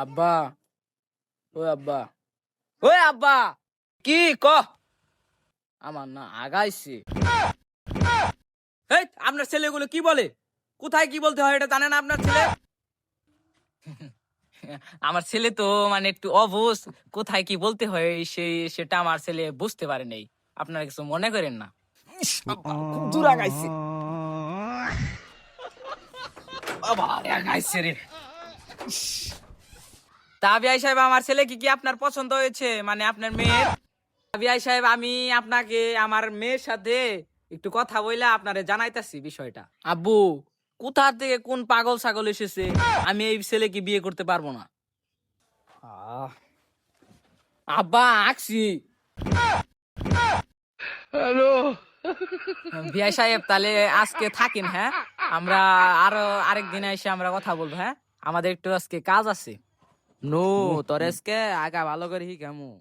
আব্বা, আব্বা, ওই আব্বা, কি ক? আমার না আগাইছে। এই আপনার ছেলেগুলো কি বলে? কোথায় কি বলতে হয় এটা জানেন আপনার ছেলে? আমার ছেলে তো মানে একটু অবুঝ, কোথায় কি বলতে হয় সেটা আমার ছেলে বুঝতে পারে নাই। আপনারা কিছু মনে করেন না। আব্বা, খুব জোর আগাইছে। বাবা আগাইছে রে। তা বিআই সাহেব, আমার ছেলে কি কি আপনার পছন্দ হয়েছে, মানে আপনার মেয়ের? বিআই সাহেব, আমি আপনাকে আমার মেয়ের সাথে একটু কথা বইলা আপনারে জানাইতাছি বিষয়টা। আব্বু, কোথা থেকে কোন পাগল ছাগল এসেছে, আমি এই ছেলেকে বিয়ে করতে পারবো না। আব্বা আঁকছি। বিআই সাহেব, তাহলে আজকে থাকেন, হ্যাঁ? আমরা আরো আরেকদিন এসে আমরা কথা বলবো, হ্যাঁ? আমাদের একটু আজকে কাজ আছে। নো, তোর আজকে আগা ভালো করে হি কেমন